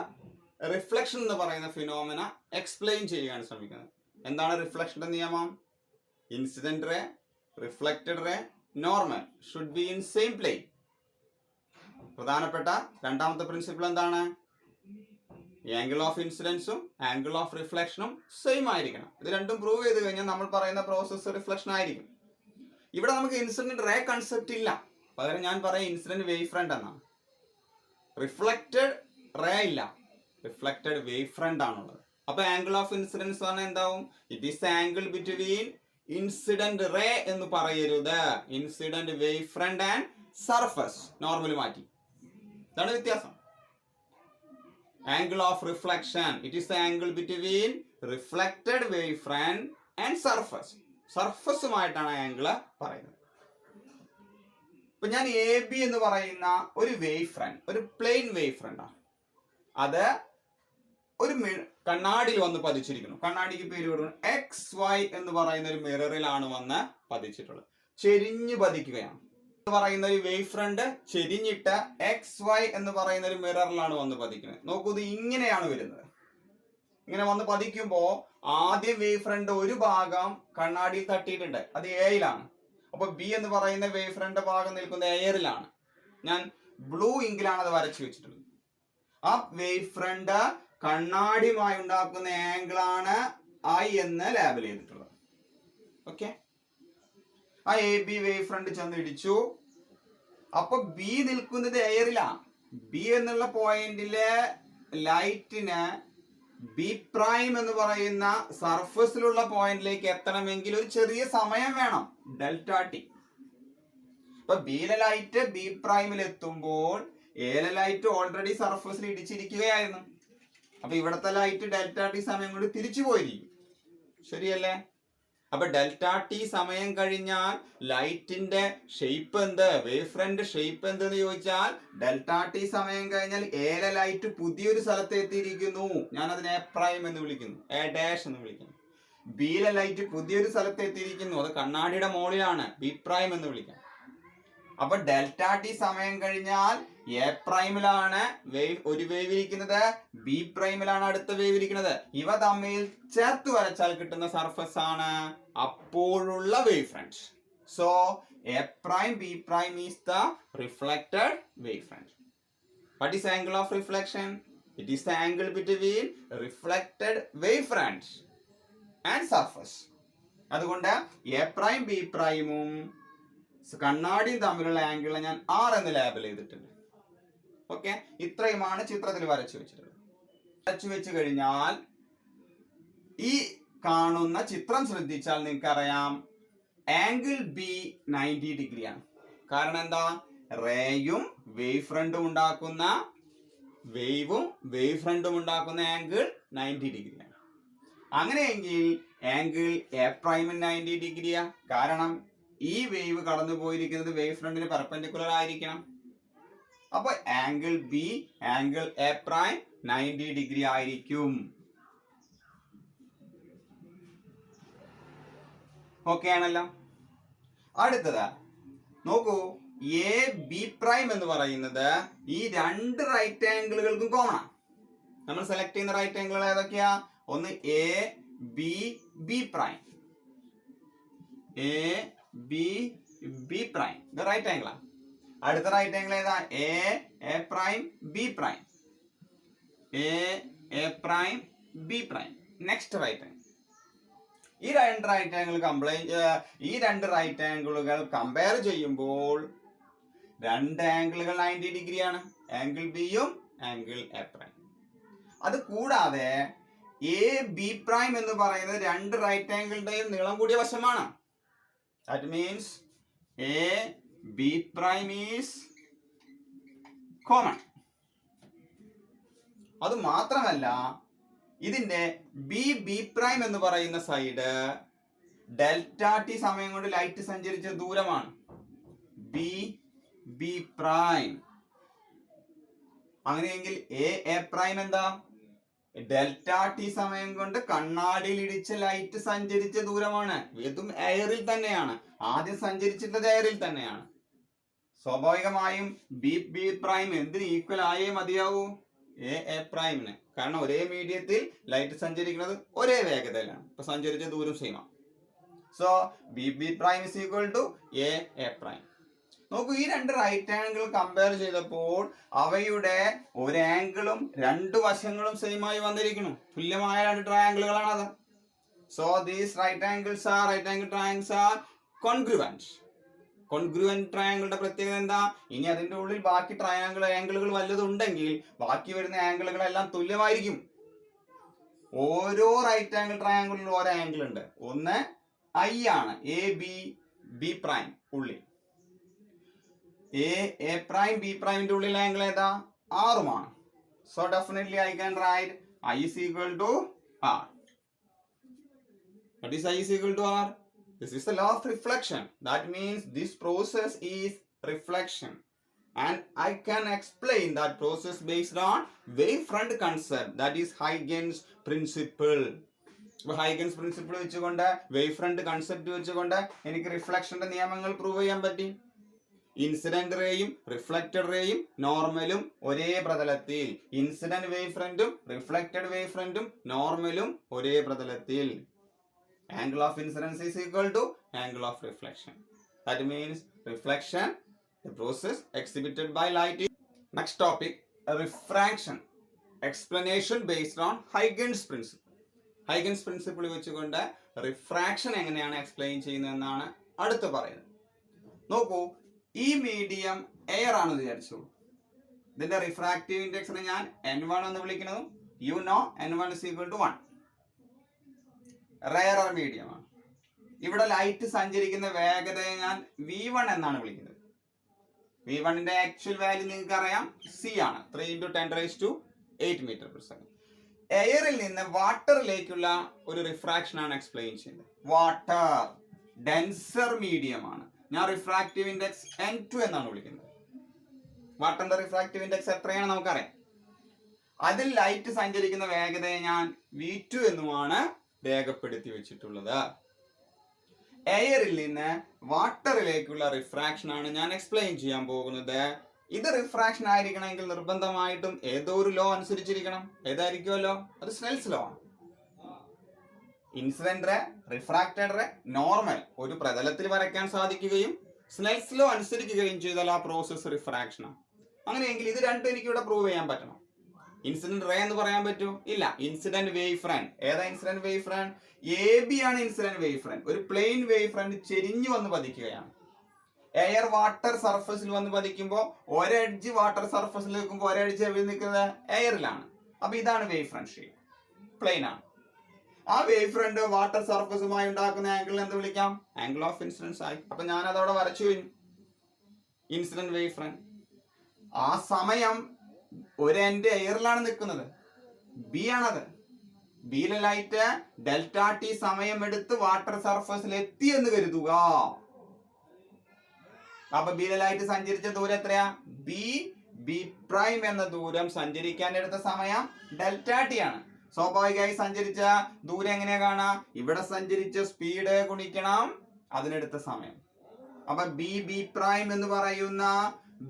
reflection എന്ന് പറയുന്ന phenomena explain ചെയ്യാൻ ശ്രമിക്കുന്നത്. എന്താണ് റിഫ്ലക്ഷന്റെ നിയമം? Incident ray, reflected ray, normal should be in same plane. പ്രധാനപ്പെട്ട രണ്ടാമത്തെ പ്രിൻസിപ്പിൾ എന്താണ്? ആംഗിൾ ഓഫ് ഇൻസിഡൻസും ആംഗിൾ ഓഫ് റിഫ്ലക്ഷനും സെയിം ആയിരിക്കണം. ഇത് രണ്ടും പ്രൂവ് ചെയ്ത് കഴിഞ്ഞാൽ നമ്മൾ പറയുന്ന പ്രോസസ്സ് റിഫ്ലക്ഷൻ ആയിരിക്കും. ഇവിടെ നമുക്ക് ഇൻസിഡന്റ് റേ കൺസെപ്റ്റ് ഇല്ല, പകരം ഞാൻ പറയാം ഇൻസിഡന്റ് വേവ് ഫ്രണ്ട് എന്നാണ്. റിഫ്ലക്റ്റഡ് റേ ഇല്ല, റിഫ്ലക്റ്റഡ് വേവ് ഫ്രണ്ട് ആണുള്ളത്. അപ്പൊ ആംഗിൾ ഓഫ് ഇൻസിഡൻസ് പറഞ്ഞാൽ എന്താവും? It is angle between incident ray എന്ന് പറയരുത്, incident wave front and surface. Normal മാറ്റി, ഇതാണ് വ്യത്യാസം. Angle of reflection, it is angle between reflected wave front and surface. സർഫസുമായിട്ടാണ് ആംഗിള് പറയുന്നത്. ഇപ്പൊ ഞാൻ എ ബി എന്ന് പറയുന്ന ഒരു വേവ് ഫ്രണ്ട്, ഒരു പ്ലെയിൻ വേവ് ഫ്രണ്ടാണ്. അത് ഒരു കണ്ണാടിയിൽ വന്ന് പതിച്ചിരിക്കുന്നു. കണ്ണാടിക്ക് പേര് കൊടുക്കണം XY എന്ന് പറയുന്ന ഒരു മിററിലാണ് വന്ന് പതിച്ചിട്ടുള്ളത്. ചെരിഞ്ഞു പതിക്കുകയാണ് പറയുന്ന ഒരു വേവ് ഫ്രണ്ട്, ചെരിഞ്ഞിട്ട് XY എന്ന് പറയുന്ന ഒരു മിററിലാണ് വന്ന് പതിക്കുന്നത്. നോക്കൂ, ഇത് ഇങ്ങനെയാണ് വരുന്നത്. ഇങ്ങനെ വന്ന് പതിക്കുമ്പോ ആദ്യം വേവ് ഫ്രണ്ട് ഒരു ഭാഗം കണ്ണാടിയിൽ തട്ടിയിട്ടുണ്ട്, അത് എയിലാണ്. അപ്പൊ ബി എന്ന് പറയുന്ന വേവ് ഫ്രണ്ട് ഭാഗം നിൽക്കുന്ന എയറിലാണ്. ഞാൻ ബ്ലൂ ഇങ്കിലാണ് അത് വരച്ചു വെച്ചിട്ടുള്ളത്. ആ വേവ് ഫ്രണ്ട് കണ്ണാടിയുമായി ഉണ്ടാക്കുന്ന ആംഗിളാണ് I എന്ന് ലേബൽ ചെയ്തിട്ടുള്ളത്. ഓക്കെ, ആ എ ബി വേവ് ഫ്രണ്ട് ചെന്ന് ഇടിച്ചു. അപ്പൊ ബി നിൽക്കുന്നത് എയറിലാണ്. ബി എന്നുള്ള പോയിന്റിലെ ലൈറ്റിന് ബി പ്രൈം എന്ന് പറയുന്ന സർഫസിലുള്ള പോയിന്റിലേക്ക് എത്തണമെങ്കിൽ ഒരു ചെറിയ സമയം വേണം, ഡെൽറ്റ ടി. ഇപ്പൊ ബിയിലെ ലൈറ്റ് ബി പ്രൈമിൽ എത്തുമ്പോൾ എയിലെ ലൈറ്റ് ഓൾറെഡി സർഫസിൽ ഇടിച്ചിരിക്കുകയായിരുന്നു. അപ്പൊ ഇവിടത്തെ ലൈറ്റ് ഡെൽറ്റ ടി സമയം കൊണ്ട് തിരിച്ചു പോയിരിക്കും, ശരിയല്ലേ? അപ്പൊ ഡെൽറ്റ ടി സമയം കഴിഞ്ഞാൽ ലൈറ്റിന്റെ ഷേപ്പ് എന്ത്, വേവ് ഫ്രണ്ട് ഷേപ്പ് എന്തെന്ന് ചോദിച്ചാൽ ഡെൽറ്റ ടി സമയം കഴിഞ്ഞാൽ എയിലെ ലൈറ്റ് പുതിയൊരു സ്ഥലത്ത് എത്തിയിരിക്കുന്നു. ഞാൻ അതിനെ എ പ്രൈം എന്ന് വിളിക്കുന്നു, എ ഡാഷ് എന്ന് വിളിക്കുന്നു. ബിയിലെ ലൈറ്റ് പുതിയൊരു സ്ഥലത്ത് എത്തിയിരിക്കുന്നു, അത് കണ്ണാടിയുടെ മുകളിലാണ്, ബി പ്രൈം എന്ന് വിളിക്കാം. അപ്പൊ ഡെൽറ്റ ടി സമയം കഴിഞ്ഞാൽ എ പ്രൈമിലാണ് ഒരു വേവ് ഇരിക്കുന്നത്, ബി പ്രൈമിലാണ് അടുത്ത വേവ് ഇരിക്കുന്നത്. ഇവ തമ്മിൽ ചേർത്ത് വരച്ചാൽ കിട്ടുന്ന സർഫസ് ആണ് അപ്പോഴുള്ള wave front. So a prime B prime is the reflected wave front. What is angle of reflection? It is the angle between reflected wavefront and surface. അതുകൊണ്ട് എ പ്രൈം ബി പ്രൈമും കണ്ണാടിയും തമ്മിലുള്ള ആംഗിളിനെ ഞാൻ ആർ എന്ന് label ചെയ്തിട്ടുണ്ട്. Okay, ഇത്രയുമാണ് ചിത്രത്തിൽ വരച്ചു വെച്ചിട്ടുള്ളത്. വരച്ചു വെച്ച് കഴിഞ്ഞാൽ ഈ കാണുന്ന ചിത്രം ശ്രദ്ധിച്ചാൽ നിങ്ങൾക്കറിയാം ആംഗിൾ ബി 90 ഡിഗ്രിയാണ്. കാരണം എന്താ? റേയും വേവ് ഫ്രണ്ടും ഉണ്ടാക്കുന്ന ആംഗിൾ 90 ഡിഗ്രിയാണ്. അങ്ങനെയെങ്കിൽ ആംഗിൾ എ പ്രൈമും 90 ഡിഗ്രിയാ. കാരണം ഈ വേവ് കടന്നു പോയിരിക്കുന്നത് വേവ് ഫ്രണ്ടിന് പെർപെൻഡിക്കുലർ ആയിരിക്കണം. അപ്പൊ angle B angle A prime 90 degree ആയിരിക്കും. ഓക്കെ ആണല്ലോ. അടുത്തത് നോക്കൂ, എ ബി പ്രൈം എന്ന് പറയുന്നത് ഈ രണ്ട് റൈറ്റ് ആംഗിളുകൾക്കും കോമൺ ആണ്. നമ്മൾ സെലക്ട് ചെയ്യുന്ന റൈറ്റ് ആംഗിളുകൾ ഏതൊക്കെയാ? ഒന്ന് A B B prime, A B B prime, ഇത് റൈറ്റ് ആംഗിൾ ആണ്. അടുത്ത റൈറ്റ് ആംഗിൾ ഏതാ? A prime B prime, A prime B prime. Next right angle. ഈ രണ്ട് റൈറ്റ് ആംഗിളുകൾ കമ്പയർ ചെയ്യുമ്പോൾ രണ്ട് ആംഗിളുകൾ 90 ഡിഗ്രിയാണ്, ആംഗിൾ ബിയും ആംഗിൾ എ പ്രൈം. അത് കൂടാതെ എ ബി പ്രൈം എന്ന് പറയുന്നത് രണ്ട് റൈറ്റ് ആംഗിളിന്റെയും നീളം കൂടിയ വശമാണ്. That means A b prime is common. അത് മാത്രമല്ല, ഇതിന്റെ ബി ബി പ്രൈം എന്ന് പറയുന്ന സൈഡ് ഡെൽറ്റ ടി സമയം കൊണ്ട് ലൈറ്റ് സഞ്ചരിച്ച ദൂരമാണ്. B B prime. അങ്ങനെയെങ്കിൽ എ പ്രൈം എന്താ? ഡെൽറ്റ ടി സമയം കൊണ്ട് കണ്ണാടിയിൽ ഇടിച്ച ലൈറ്റ് സഞ്ചരിച്ച ദൂരമാണ്. ഇതും എയറിൽ തന്നെയാണ്. ആദ്യം സഞ്ചരിച്ചിട്ടുള്ളത് എയറിൽ തന്നെയാണ്. സ്വാഭാവികമായും ബി ബി പ്രൈം എന്തിന് ഈക്വൽ ആയേ മതിയാവൂ? എ പ്രൈമിന്. കാരണം ഒരേ മീഡിയത്തിൽ ലൈറ്റ് സഞ്ചരിക്കുന്നത് ഒരേ വേഗതയിലാണ്. ഇപ്പൊ സഞ്ചരിച്ച ദൂരം സെയിം ആണ്. So B B prime is equal to A prime. നോക്കൂ, ഈ രണ്ട് റൈറ്റ് ആംഗിൾ കമ്പയർ ചെയ്തപ്പോൾ അവയുടെ ഒരു ആംഗിളും രണ്ട് വശങ്ങളും സെയിം ആയി വന്നിരിക്കുന്നു. തുല്യമായ രണ്ട് ട്രയാംഗിളുകളാണ് അത്. So these right angle triangles are congruent. Congruent ട്രയാംഗിളുടെ പ്രത്യേകത എന്താ? ഇനി അതിന്റെ ഉള്ളിൽ ബാക്കി ആംഗിളുകൾ വല്ലതുണ്ടെങ്കിൽ ബാക്കി വരുന്ന ആംഗിളുകളെല്ലാം തുല്യമായിരിക്കും. ഓരോ റൈറ്റ് ആംഗിൾ ട്രയാംഗിളിലും ഓരോ ആംഗിൾ ഉണ്ട്. ഒന്ന് ഐ ആണ്, എ ബി ബി പ്രൈം ഉള്ളിൽ. എ പ്രൈം ബി പ്രൈമിന്റെ ഉള്ളിൽ ആംഗിൾ ഏതാ? ആറുമാണ്. So definitely I can write i is equal to r. What is I is equal to R? This is the law of reflection. That means this process is reflection. And I can explain that process based on wavefront concept. That is Huygens principle. Huygens principle വെച്ചുകൊണ്ട് wavefront concept വെച്ചുകൊണ്ട് എനിക്ക് റിഫ്ലക്ഷന്റെ നിയമങ്ങൾ prove ചെയ്യാൻ പറ്റി. Incident റേയും reflected റേയും നോർമലും ഒരേ പ്രതലത്തിൽ. Incident wave ഫ്രണ്ടും reflected wave ഫ്രണ്ടും നോർമലും ഒരേ പ്രതലത്തിൽ. Angle of incidence is equal to angle of reflection. That means reflection, the process exhibited by light. Next topic, refraction. Explanation based on Huygens principle. Huygens principle വെച്ചുകൊണ്ട് refraction എങ്ങനെയാണ് explain ചെയ്യുന്നതെന്നാണ് അടുത്ത് പറയുന്നത്. നോക്കൂ, ഈ medium air ആണെന്ന് വിചാരിച്ചോളൂ. ഇതിന്റെ refractive ഇൻഡെക്സിനെ ഞാൻ N1 എന്ന് വിളിക്കുന്നതും N1 is equal to 1. Rarer മീഡിയമാണ്. ഇവിടെ ലൈറ്റ് സഞ്ചരിക്കുന്ന വേഗതയെ ഞാൻ V1 എന്നാണ് വിളിക്കുന്നത്. V1ന്റെ ആക്ച്വൽ വാല്യൂ നിങ്ങൾക്ക് അറിയാം, C ആണ്, 3 × 10⁸ മീറ്റർ പെർ സെക്കൻഡ്. എയറിൽ നിന്ന് വാട്ടറിലേക്കുള്ള ഒരു റിഫ്രാക്ഷൻ ആണ് എക്സ്പ്ലെയിൻ ചെയ്യുന്നത്. വാട്ടർ ഡെൻസർ മീഡിയമാണ്. ഞാൻ റിഫ്രാക്റ്റീവ് ഇൻഡെക്സ് N2 എന്നാണ് വിളിക്കുന്നത്. വാട്ടറിന്റെ റിഫ്രാക്റ്റീവ് ഇൻഡെക്സ് എത്രയാണ് നമുക്കറിയാം. അതിൽ ലൈറ്റ് സഞ്ചരിക്കുന്ന വേഗതയെ ഞാൻ V2 എന്നുമാണ് രേഖപ്പെടുത്തി വെച്ചിട്ടുള്ളത്. എയറിൽ നിന്ന് വാട്ടറിലേക്കുള്ള റിഫ്രാക്ഷൻ ആണ് ഞാൻ എക്സ്പ്ലെയിൻ ചെയ്യാൻ പോകുന്നത്. ഇത് റിഫ്രാക്ഷൻ ആയിരിക്കണമെങ്കിൽ നിർബന്ധമായിട്ടും ഏതോ ഒരു ലോ അനുസരിച്ചിരിക്കണം. ഏതായിരിക്കുമല്ലോ? അത് സ്നെൽസ് ലോ ആണ്. ഇൻസിഡന്റ് റിഫ്രാക്റ്റഡ് നോർമൽ ഒരു പ്രതലത്തിൽ വരയ്ക്കാൻ സാധിക്കുകയും സ്നെൽസ് ലോ അനുസരിക്കുകയും ചെയ്താൽ ആ പ്രോസസ് റിഫ്രാക്ഷൻ ആണ്. അങ്ങനെയെങ്കിൽ ഇത് രണ്ടും എനിക്ക് ഇവിടെ പ്രൂവ് ചെയ്യാൻ പറ്റണം. ഇൻസിഡന്റ് റേ എന്ന് പറയാൻ പറ്റൂ? ഇല്ല. Incident wave front. ഏതാ incident wave front? A b ആണ് ഇൻസിഡന്റ് വേവ് ഫ്രണ്ട്. ഒരു പ്ലെയിൻ വേവ് ഫ്രണ്ട് ചെരിഞ്ഞു വന്ന് പതിക്കുകയാണ്. എയർ വാട്ടർ സർഫസിൽ വന്ന് പതിക്കുമ്പോൾ ഒരെഡ്ജ് വാട്ടർ സർഫസിൽ നിൽക്കുമ്പോൾ ഒരെഡ്ജ് എവിടെ നിൽക്കുന്നത്? എയറിലാണ്. അപ്പൊ ഇതാണ് വേവ് ഫ്രണ്ട് ഷേപ്പ്, പ്ലെയിൻ ആണ്. ആ വേവ് ഫ്രണ്ട് വാട്ടർ സർഫസുമായി ഉണ്ടാക്കുന്ന ആംഗിൾ എന്ത് വിളിക്കാം? ആംഗിൾ ഓഫ് ഇൻസിഡൻസ് ആയി. അപ്പൊ ഞാൻ അതവിടെ വരച്ചു കഴിഞ്ഞു, ഇൻസിഡന്റ് വേവ് ഫ്രണ്ട്. ആ സമയം ഒരു എൻഡ് എയറിലാണ് നിൽക്കുന്നത്, ബി ആണത്. ബിയിലെ ലൈറ്റ് ഡെൽറ്റ ടി സമയം എടുത്ത് വാട്ടർ സർഫസിൽ എത്തി എന്ന് കരുതുക. അപ്പൊ ബിയിലെ ലൈറ്റ് സഞ്ചരിച്ച ദൂരം എത്രയാ? ബി ബി പ്രൈം എന്ന ദൂരം സഞ്ചരിക്കാൻ എടുത്ത സമയം ഡെൽറ്റ ടി ആണ്. സ്വാഭാവികമായി സഞ്ചരിച്ച ദൂരം എങ്ങനെയാ കാണാ? ഇവിടെ സഞ്ചരിച്ച സ്പീഡ് ഗുണിക്കണം അതിനെടുത്ത സമയം. അപ്പൊ ബി ബി പ്രൈം എന്ന് പറയുന്ന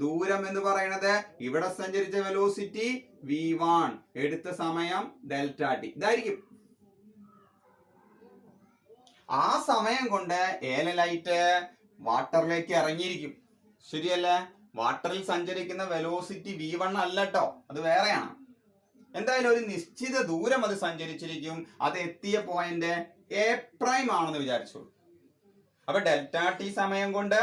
ദൂരം എന്ന് പറയുന്നത് ഇവിടെ സഞ്ചരിച്ച വെലോസിറ്റി v1, എടുത്ത സമയം ഡെൽറ്റ ടി, ഇതായിരിക്കും. ആ സമയം കൊണ്ട് ഏല ലൈറ്റ് വാട്ടറിലേക്ക് ഇറങ്ങിയിരിക്കും, ശരിയല്ലേ? വാട്ടറിൽ സഞ്ചരിക്കുന്ന വെലോസിറ്റി v1 അല്ല കേട്ടോ, അത് വേറെയാണ്. എന്തായാലും ഒരു നിശ്ചിത ദൂരം അത് സഞ്ചരിച്ചിരിക്കും. അത് എത്തിയ പോയിന്റ് എ പ്രൈം ആണെന്ന് വിചാരിച്ചു. അപ്പൊ ഡെൽറ്റ ടി സമയം കൊണ്ട്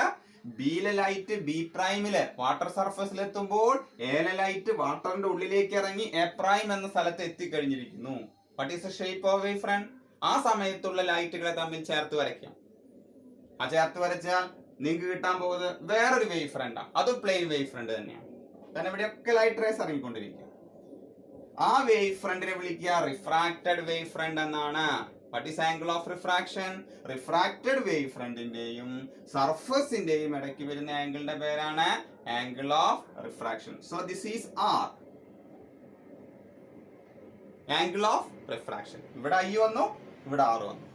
ബിയിലെ ലൈറ്റ് ബി പ്രൈമില് വാട്ടർ സർഫസിൽ എത്തുമ്പോൾ എയിലെ ലൈറ്റ് വാട്ടറിന്റെ ഉള്ളിലേക്ക് ഇറങ്ങി എ പ്രൈം എന്ന സ്ഥലത്ത് എത്തിക്കഴിഞ്ഞിരിക്കുന്നു. What is the shape of wave front? ആ സമയത്തുള്ള ലൈറ്റുകളെ തമ്മിൽ ചേർത്ത് വരയ്ക്കാം. ആ ചേർത്ത് വരച്ചാൽ നിങ്ങൾക്ക് കിട്ടാൻ പോകുന്നത് വേറൊരു വേവ് ഫ്രണ്ടാണ്. അതും പ്ലെയിൻ വേവ് ഫ്രണ്ട് തന്നെയാണ്. കാരണം ഇവിടെയൊക്കെ ലൈറ്റ് റേസ് ഇറങ്ങിക്കൊണ്ടിരിക്കും. ആ വേവ് ഫ്രണ്ടിനെ വിളിക്കുക റിഫ്രാക്റ്റഡ് വേവ് ഫ്രണ്ട് എന്നാണ്. What is angle of refraction? Refracted wave ഫ്രണ്ടിന്റെയും സർഫസിന്റെയും ഇടയ്ക്ക് വരുന്ന ആംഗിളിന്റെ പേരാണ് angle of refraction. So this is R, angle of refraction. ഇവിടെ I വന്നു, ഇവിടെ R വന്നു.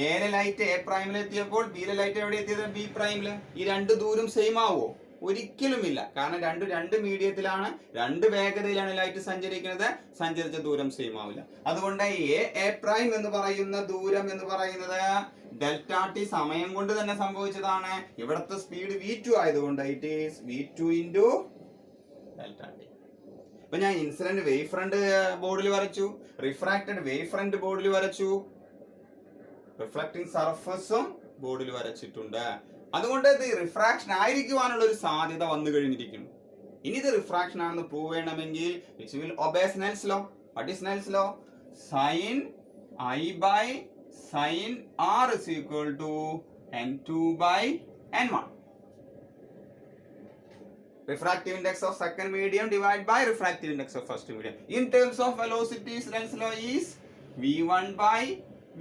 എയിലെ ലൈറ്റ് എ പ്രൈമിൽ എത്തിയപ്പോൾ ബിയിലെ ലൈറ്റ് എവിടെ എത്തിയത്? ബി പ്രൈമില്. ഈ രണ്ട് ദൂരം സെയിം ആവോ? ഒരിക്കലുമില്ല. കാരണം രണ്ട് മീഡിയത്തിലാണ്, രണ്ട് വേഗതയിലാണ് ലൈറ്റ് സഞ്ചരിക്കുന്നത്. സഞ്ചരിച്ച ദൂരം സെയിം ആവില്ല. അതുകൊണ്ട് എ പ്രൈം എന്ന് പറയുന്ന ദൂരം എന്ന് പറയുന്നത് ഡെൽറ്റ ടി സമയം കൊണ്ട് തന്നെ സംഭവിച്ചതാണ്. ഇവിടുത്തെ സ്പീഡ് v2 ആയതുകൊണ്ട് it is v2 into delta T. അപ്പൊ ഞാൻ ഇൻസിഡന്റ് വേവ് ഫ്രണ്ട് ബോർഡിൽ വരച്ചു, റിഫ്രാക്റ്റഡ് വേവ് ഫ്രണ്ട് ബോർഡിൽ വരച്ചു, റിഫ്ലക്റ്റിംഗ് സർഫസും ബോർഡിൽ വരച്ചിട്ടുണ്ട്. അതുകൊണ്ട് ഇത് റിഫ്രാക്ഷൻ ആയിരിക്കുവാനുള്ള ഒരു സാധ്യത വന്നു കഴിഞ്ഞിരിക്കുന്നു. ഇനി ഇത് റിഫ്രാക്ഷൻ ആണെന്ന് പ്രൂവ് ചെയ്യണമെങ്കിൽ which will obey Snell's law. What is Snell's law? Sin I by sin R is equal to n2 by n1. Refractive index of second medium divided by refractive index of first medium. In terms of velocity, Snell's law is v1 by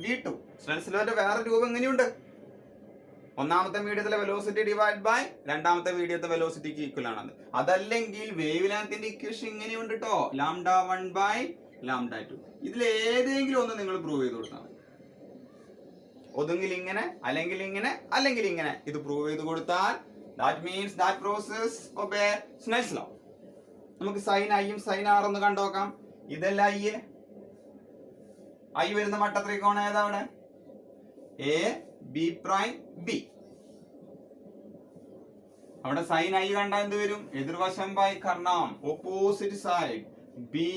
v2. Snell's law വേറെ രൂപം എങ്ങനെയുണ്ട്? ഒന്നാമത്തെ മീഡിയത്തിലെ velocity divide by രണ്ടാമത്തെ മീഡിയത്തെ വെലോസിറ്റിക്ക് equal ആണത്. അതല്ലെങ്കിൽ wave ലെങ്ത്തിന്റെ equation ഇങ്ങനെയുണ്ട് കേട്ടോ, λ1 by λ2. ഇതിൽ ഏതെങ്കിലും ഒന്ന് നിങ്ങൾ പ്രൂവ് ചെയ്ത് കൊടുത്താൽ മതി. ഒന്നുകിൽ ഇങ്ങനെ, അല്ലെങ്കിൽ ഇങ്ങനെ, അല്ലെങ്കിൽ ഇങ്ങനെ. ഇത് പ്രൂവ് ചെയ്ത് കൊടുത്താൽ that means that process obey Snell's law. നമുക്ക് സൈൻ ഐയും സൈൻ ആർ ഒന്ന് കണ്ടുനോക്കാം. ഇതല്ല ഐ വരുന്ന മട്ടത്രികോണം ഏതാ അവിടെ? A b prime b. അവിടെ സൈൻ ഐ കണ്ടാൽ എന്ത് വരും? എതിർവശം ബൈ കർണം, opposite side b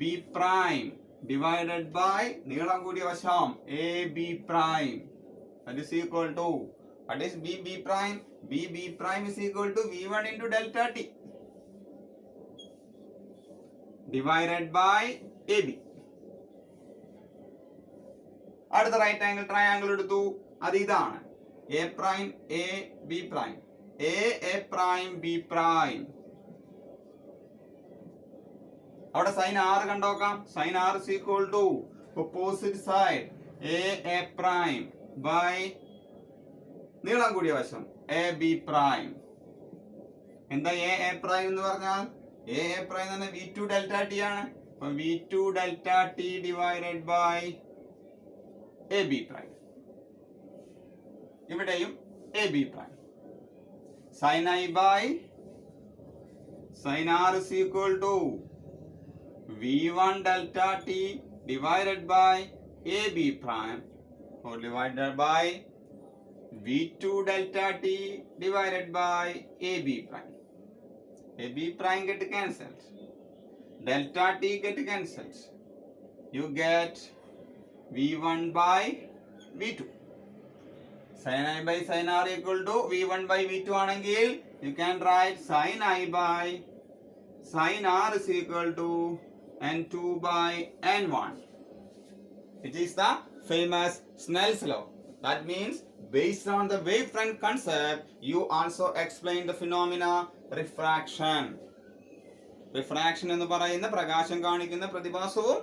B prime divided by നീളം കൂടിയ വശം a b prime. that is equal to, what is b b prime? b b prime is equal to v1 into delta t divided by ab. അടുത്ത right angle triangle എടുത്തു, അത് ഇതാണ്. A prime A b prime, A prime B prime. അവിടെ sine r കണ്ടോക്കാം. Sine r is equal to opposite side a prime by നീളം കൂടിയ വശം a b prime. എന്താ എ പ്രൈം എന്ന് പറഞ്ഞാൽ? എ പ്രൈം തന്നെ v2 ഡെൽറ്റ ടി ആണ്. അപ്പൊ v2 delta t divided by a b prime. ഇവിടെയും a b prime. Sine i by sine r is equal to v1 delta t divided by a b prime or divided by v2 delta t divided by ab prime. ab prime get cancelled. delta t get cancelled. You get v1 by v2. Sin I by sin r equal to v1 by v2 ആണെങ്കിൽ you can write sin I by sin r is equal to n2 by n1. It is the famous Snell's law. That means based on the wavefront concept, you also explain the phenomena refraction. Refraction എന്ന് പറയുന്ന പ്രകാശം കാണിക്കുന്ന പ്രതിഭാസവും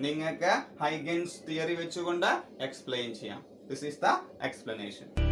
നിങ്ങൾക്ക് Huygens theory വെച്ചുകൊണ്ട് explain ചെയ്യാം. This is the explanation.